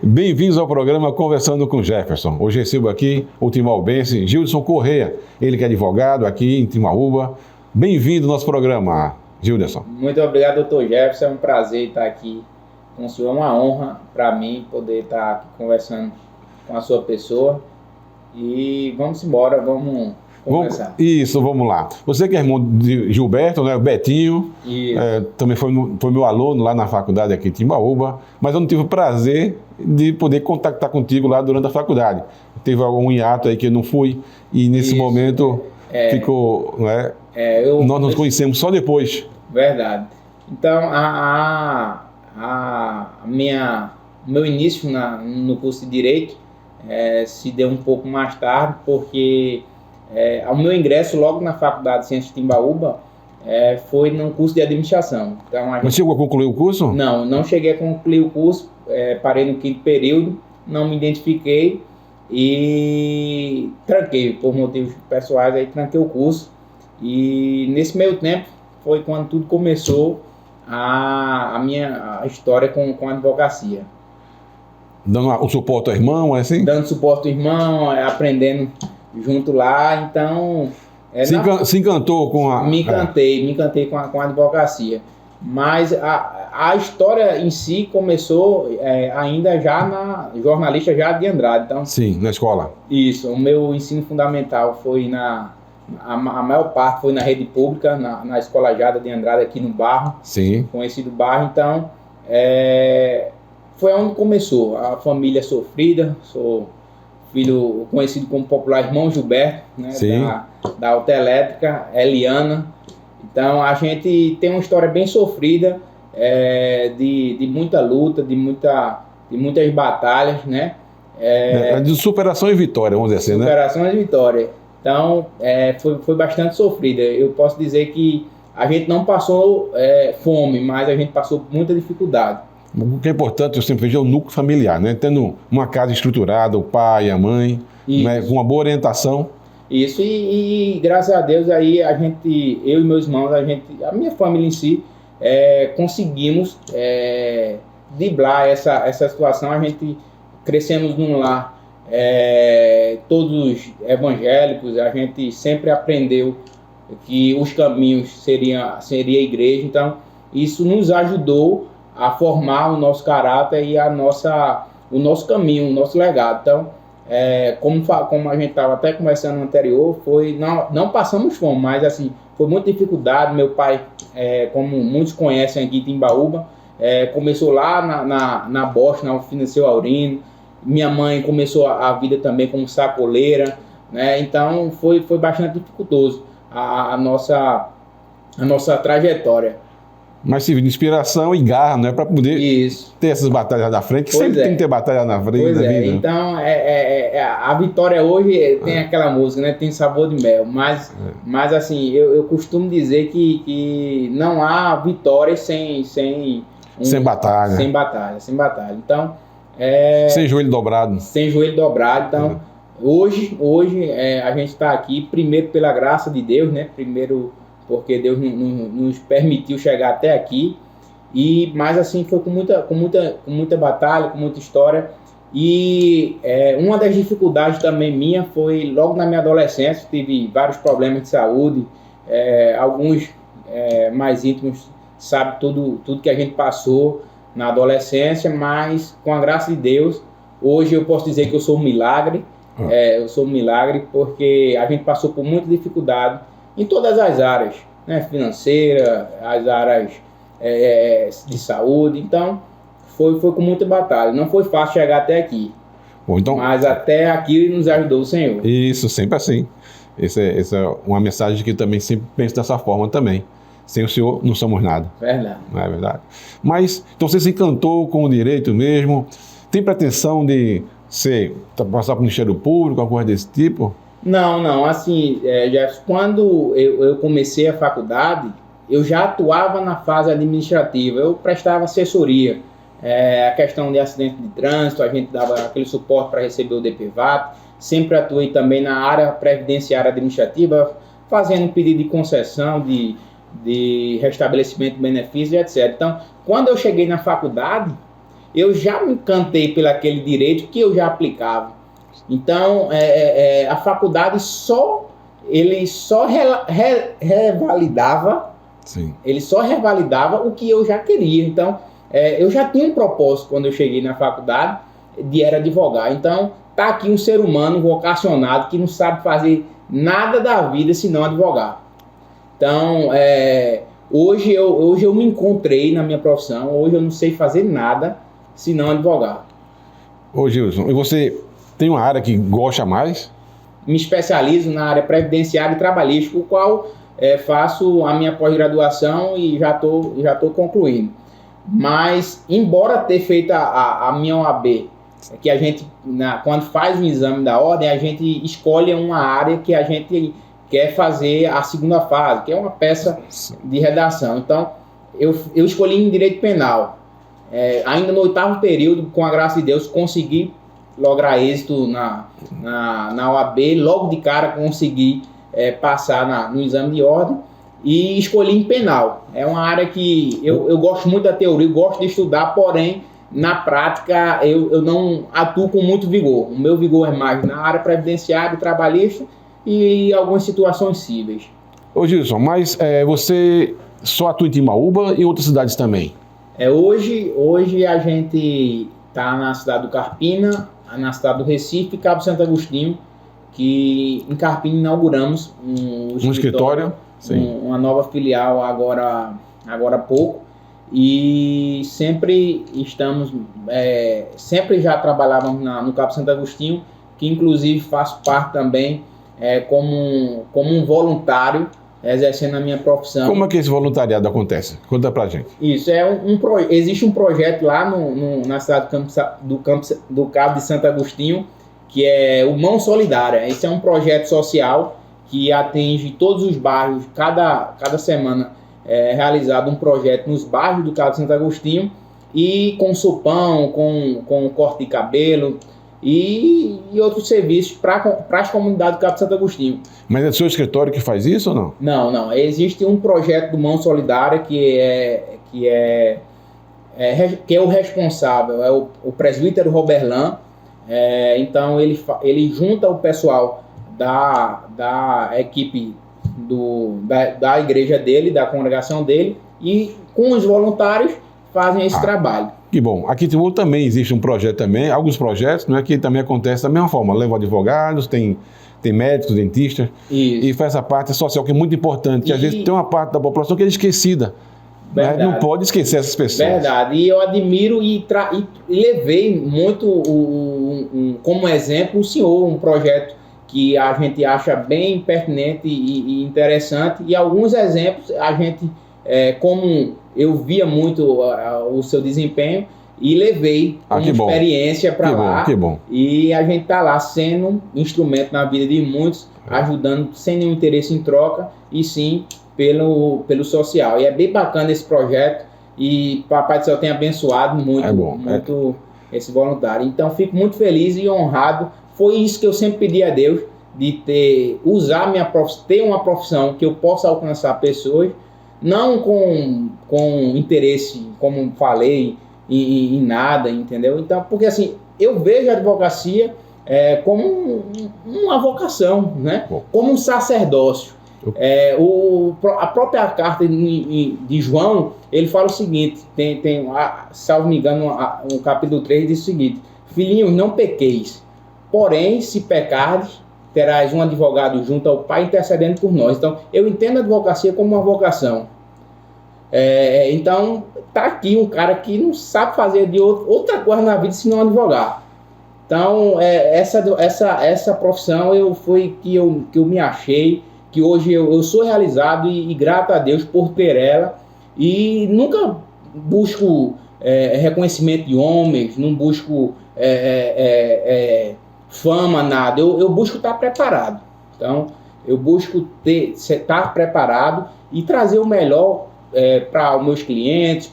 Bem-vindos ao programa Conversando com Jefferson. Hoje recebo aqui o timaubense Gildson Correia, ele que é advogado aqui em Timbaúba. Bem-vindo ao nosso programa, Gildson. Muito obrigado, doutor Jefferson. É um prazer estar aqui com o senhor. É uma honra para mim poder estar aqui conversando com a sua pessoa. E vamos embora, vamos conversar. Vamos lá. Você que é irmão de Gilberto, né? O Betinho, também foi meu aluno lá na faculdade aqui em Timbaúba, mas eu não tive o prazer de poder contactar contigo lá durante a faculdade. Teve algum hiato aí que eu não fui, e nesse momento ficou... Né? Nós nos conhecemos só depois. Verdade. Então, meu início no curso de Direito se deu um pouco mais tarde, porque o meu ingresso logo na Faculdade de Ciências de Timbaúba foi no curso de Administração. Então, Mas chegou a concluir o curso? Não cheguei a concluir o curso, parei no 5º período, não me identifiquei e tranquei, por motivos pessoais, aí tranquei o curso. E nesse meio tempo foi quando tudo começou a minha história com a advocacia. Dando o suporte ao irmão, é assim? Dando suporte ao irmão, aprendendo junto lá, então... Se encantou com a... Me encantei com a advocacia. Mas a história em si começou ainda já na jornalista já de Andrade. Então, sim, na escola. Isso, o meu ensino fundamental foi a maior parte foi na rede pública, na Escola Jada de Andrade, aqui no bairro. Sim. Conhecido bairro, então foi onde começou. A família sofrida, sou filho conhecido como popular irmão Gilberto, né, da Autoelétrica, Eliana. Então a gente tem uma história bem sofrida, de muita luta, de muitas batalhas, né? De superação e vitória, vamos dizer assim, né? Superação e vitória. Então, foi bastante sofrida. Eu posso dizer que a gente não passou fome, mas a gente passou muita dificuldade. O que é importante, eu sempre vejo, é o núcleo familiar, né? Tendo uma casa estruturada, o pai, a mãe, né? Com uma boa orientação. Isso, e graças a Deus, aí eu e meus irmãos, a minha família em si, conseguimos driblar essa situação. A gente crescemos num lar, todos evangélicos, a gente sempre aprendeu que os caminhos seria a igreja, então isso nos ajudou a formar o nosso caráter e o nosso caminho, o nosso legado. Então, como a gente estava até conversando no anterior, não passamos fome, mas assim, foi muita dificuldade. Meu pai, como muitos conhecem aqui em Timbaúba, começou lá na Bosch, na oficina Seu Aurino. Minha mãe começou a vida também como sacoleira, né? Então foi bastante dificultoso a nossa trajetória. Mas serviu de inspiração e garra, né? Para poder ter essas batalhas na frente, que sempre tem que ter batalha na frente da vida. Então, a vitória hoje tem aquela música, né? Tem sabor de mel. Mas assim, eu costumo dizer que não há vitória sem batalha. Sem batalha. Então, sem joelho dobrado. Sem joelho dobrado. Então, hoje a gente está aqui, primeiro pela graça de Deus, né? Primeiro porque Deus nos permitiu chegar até aqui, mas assim foi com muita batalha, com muita história. E uma das dificuldades também minha foi logo na minha adolescência, tive vários problemas de saúde, alguns mais íntimos sabem tudo que a gente passou na adolescência, mas com a graça de Deus, hoje eu posso dizer que eu sou um milagre. Eu sou um milagre porque a gente passou por muita dificuldade em todas as áreas, né? Financeira, as áreas de saúde. Então, foi com muita batalha. Não foi fácil chegar até aqui. Bom, então, mas até aqui nos ajudou o Senhor. Isso, sempre assim. Essa é uma mensagem que eu também sempre penso dessa forma também. Sem o Senhor, não somos nada. Verdade. Não é verdade? Mas, então você se encantou com o direito mesmo? Tem pretensão de passar para o Ministério Público, alguma coisa desse tipo? Não, assim, quando eu comecei a faculdade, eu já atuava na fase administrativa, eu prestava assessoria, a questão de acidente de trânsito, a gente dava aquele suporte para receber o DPVAT, sempre atuei também na área previdenciária administrativa, fazendo pedido de concessão, de restabelecimento de benefícios, etc. Então, quando eu cheguei na faculdade, eu já me encantei pelo aquele direito que eu já aplicava. Então, a faculdade ele só revalidava, Sim. ele só revalidava o que eu já queria. Então, eu já tinha um propósito quando eu cheguei na faculdade, era advogar. Então, tá aqui um ser humano vocacionado que não sabe fazer nada da vida senão advogar. Então, hoje eu me encontrei na minha profissão, hoje eu não sei fazer nada senão advogar. Ô Gilson, e você tem uma área que gosta mais? Me especializo na área previdenciária e trabalhística, o qual faço a minha pós-graduação e já tô concluindo. Mas, embora ter feito a minha OAB, que a gente, quando faz o exame da ordem, a gente escolhe uma área que a gente quer fazer a segunda fase, que é uma peça de redação. Então, eu escolhi em Direito Penal. Ainda no 8º período, com a graça de Deus, consegui lograr êxito na OAB, logo de cara consegui passar no exame de ordem e escolhi em penal. É uma área que eu gosto muito da teoria, eu gosto de estudar, porém, na prática, eu não atuo com muito vigor. O meu vigor é mais na área previdenciária e trabalhista e algumas situações cíveis. Ô Gilson, mas você só atua em Timbaúba e em outras cidades também? Hoje a gente está na cidade do Carpina, na cidade do Recife e Cabo Santo Agostinho, que em Carpina inauguramos um escritório, uma nova filial agora há pouco. E sempre já trabalhávamos no Cabo Santo Agostinho, que inclusive faço parte também como um voluntário, exercendo a minha profissão. Como é que esse voluntariado acontece? Conta pra gente. Isso, existe um projeto lá na cidade do Cabo de Santo Agostinho, que é o Mão Solidária. Esse é um projeto social que atinge todos os bairros. Cada semana realizado um projeto nos bairros do Cabo de Santo Agostinho, e com sopão, com corte de cabelo e outros serviços para as comunidades do Cabo de Santo Agostinho. Mas é o seu escritório que faz isso ou não? Não. Existe um projeto do Mão Solidária que é o responsável, é o presbítero Roberlan. Então ele junta o pessoal da equipe da igreja dele, da congregação dele, e com os voluntários fazem esse trabalho. Que bom. Aqui em Timbaúba também existe um projeto também, alguns projetos, não é, que também acontece da mesma forma. Levam advogados, tem médicos, dentistas, e faz essa parte social que é muito importante, que às vezes tem uma parte da população que é esquecida. Né? Não pode esquecer essas pessoas. Verdade. E eu admiro e levei muito como exemplo o senhor, um projeto que a gente acha bem pertinente e interessante, e alguns exemplos a gente, como eu via muito o seu desempenho, e levei como experiência para lá. Que bom. E a gente está lá sendo um instrumento na vida de muitos, ajudando sem nenhum interesse em troca, e sim pelo social. E é bem bacana esse projeto, e Papai do Céu tem abençoado muito esse voluntário. Então fico muito feliz e honrado. Foi isso que eu sempre pedi a Deus, de ter uma profissão que eu possa alcançar pessoas, não com interesse, como falei, em nada, entendeu? Então, porque assim, eu vejo a advocacia como uma vocação, né? Como um sacerdócio. A própria carta de João, ele fala o seguinte, salvo me engano, no capítulo 3 diz o seguinte: filhinhos, não pequeis, porém, se pecardes, terás um advogado junto ao Pai intercedendo por nós. Então, eu entendo a advocacia como uma vocação. Então, tá aqui um cara que não sabe fazer de outra coisa na vida senão advogar. Então, essa profissão que eu me achei, que hoje eu sou realizado e grato a Deus por ter ela, e nunca busco reconhecimento de homens, não busco fama, nada. Eu busco estar preparado. Então, eu busco estar preparado e trazer o melhor para os meus clientes,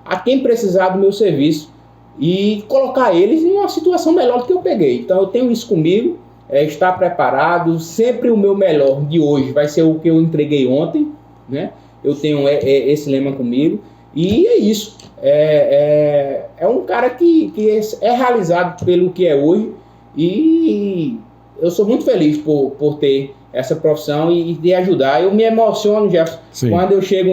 a quem precisar do meu serviço, e colocar eles em uma situação melhor do que eu peguei. Então, eu tenho isso comigo, estar preparado. Sempre o meu melhor de hoje vai ser o que eu entreguei ontem, né? Eu tenho esse lema comigo, E é isso. É um cara que é realizado pelo que é hoje, e eu sou muito feliz por ter essa profissão e de ajudar. Eu me emociono, Jefferson, quando eu chego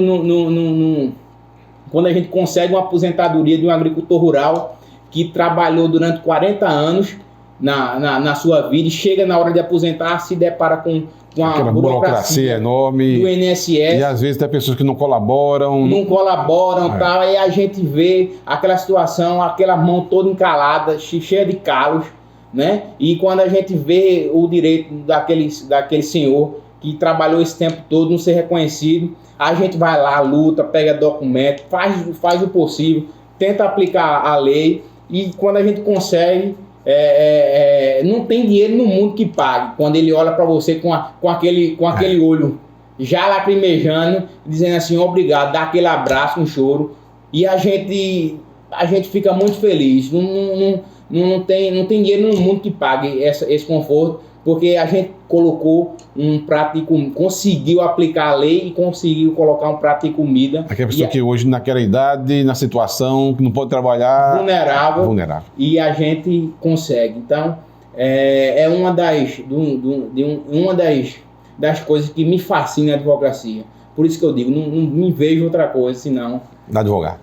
quando a gente consegue uma aposentadoria de um agricultor rural que trabalhou durante 40 anos na sua vida e chega na hora de aposentar, se depara com aquela burocracia enorme do INSS. E às vezes tem pessoas que não colaboram. Tal, aí a gente vê aquela situação, aquela mão toda encalada, cheia de calos, né? E quando a gente vê o direito daquele senhor que trabalhou esse tempo todo não ser reconhecido, a gente vai lá, luta, pega documento, faz o possível, tenta aplicar a lei, e quando a gente consegue, não tem dinheiro no mundo que pague. Quando ele olha para você com aquele olho já lacrimejando, dizendo assim, obrigado, dá aquele abraço, um choro, e a gente fica muito feliz. Não tem dinheiro no mundo que pague esse conforto, porque a gente colocou um prato de comida, conseguiu aplicar a lei e conseguiu colocar um prato de comida. Aquela pessoa que hoje, naquela idade, na situação, que não pode trabalhar... Vulnerável. E a gente consegue. Então, é uma das coisas que me fascina a advocacia. Por isso que eu digo, não me vejo outra coisa senão... Advogado.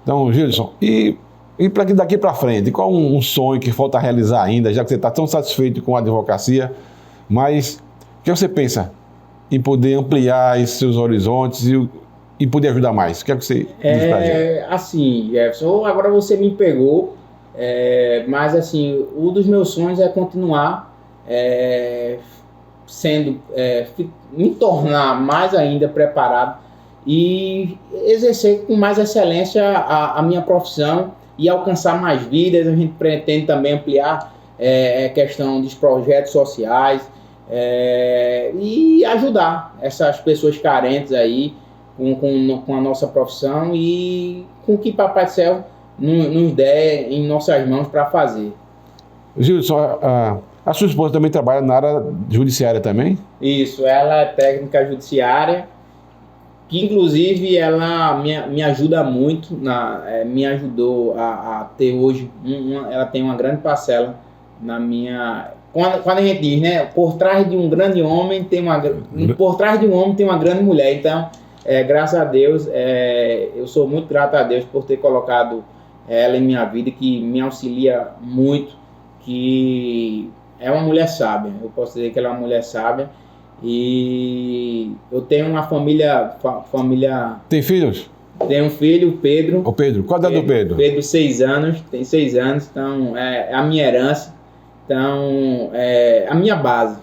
Então, Gilson, e para daqui para frente, qual um sonho que falta realizar ainda, já que você está tão satisfeito com a advocacia, mas o que você pensa em poder ampliar esses seus horizontes e poder ajudar mais? O que é que você diz pra gente? Assim, Jefferson, agora você me pegou, mas assim, um dos meus sonhos é continuar me tornar mais ainda preparado e exercer com mais excelência a minha profissão e alcançar mais vidas. A gente pretende também ampliar a questão dos projetos sociais e ajudar essas pessoas carentes aí com a nossa profissão e com o que Papai do Céu nos der em nossas mãos para fazer. Gilson, a sua esposa também trabalha na área judiciária também? Isso, ela é técnica judiciária, que inclusive ela me ajuda muito, me ajudou a ter hoje, ela tem uma grande parcela na minha... Quando a gente diz, né, por trás de um grande homem por trás de um homem tem uma grande mulher. Então, graças a Deus, eu sou muito grato a Deus por ter colocado ela em minha vida, que me auxilia muito, que é uma mulher sábia. Eu posso dizer que ela é uma mulher sábia. E eu tenho uma família... Tem filhos? Tenho um filho, Pedro. O Pedro, qual é do Pedro? Pedro, 6 anos, tem 6 anos, então é a minha herança, então é a minha base.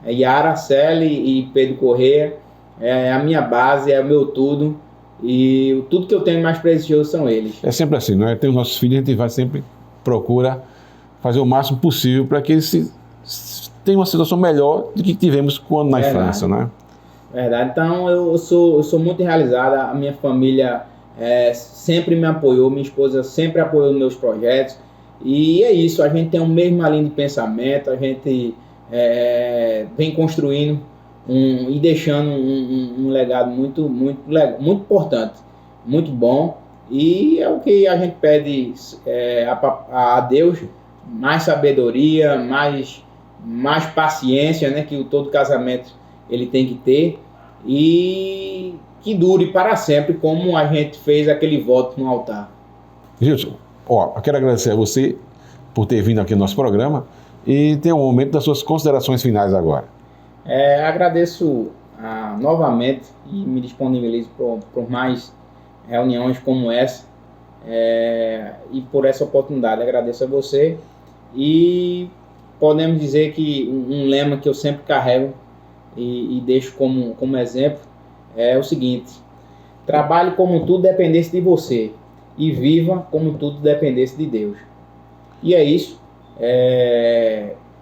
Yara, Celi e Pedro Corrêa é a minha base, é o meu tudo, e tudo que eu tenho mais precioso são eles. É sempre assim, não é? Tem os nossos filhos, a gente vai sempre procura fazer o máximo possível para que eles tenham uma situação melhor do que tivemos quando na infância, né? Verdade. Então eu sou muito realizada. A minha família sempre me apoiou, minha esposa sempre apoiou meus projetos, e é isso, a gente tem a mesma linha de pensamento, a gente vem construindo e deixando um legado muito importante, muito bom, e é o que a gente pede a Deus: mais sabedoria, mais paciência, né, que todo casamento ele tem que ter, e que dure para sempre, como a gente fez aquele voto no altar. Gilson, eu quero agradecer a você por ter vindo aqui no nosso programa e ter um momento das suas considerações finais agora. Agradeço novamente e me disponibilizo por mais reuniões como essa, e por essa oportunidade. Agradeço a você, e podemos dizer que um lema que eu sempre carrego e deixo como exemplo é o seguinte: trabalhe como tudo dependesse de você e viva como tudo dependesse de Deus. E é isso.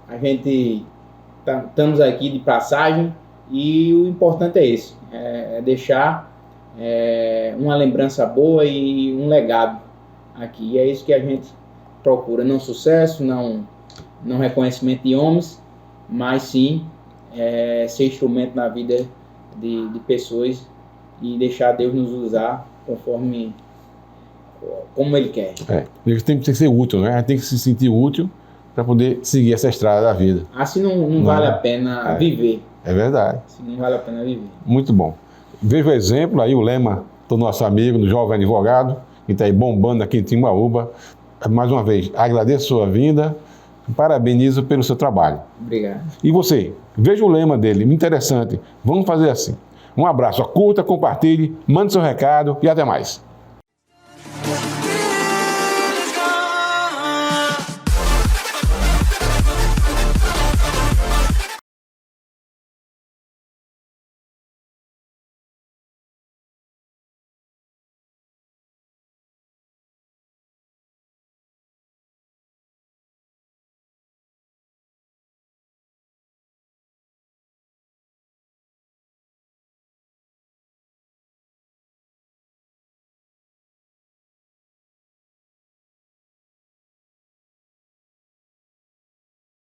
A gente estamos aqui de passagem, e o importante é esse, deixar uma lembrança boa e um legado aqui. E é isso que a gente procura, não sucesso, não reconhecimento de homens, mas sim ser instrumento na vida de pessoas, e deixar Deus nos usar conforme como ele quer. Ele tem que ser útil, né? Tem que se sentir útil para poder seguir essa estrada da vida. Assim não vale a pena viver. É verdade. Assim não vale a pena viver. Muito bom. Veja o exemplo aí, o Lema do nosso amigo, do jovem advogado, que está aí bombando aqui em Timbaúba. Mais uma vez, agradeço a sua vinda, parabenizo pelo seu trabalho. Obrigado. E você, veja o lema dele, interessante. Vamos fazer assim. Um abraço, curta, compartilhe, mande seu recado e até mais.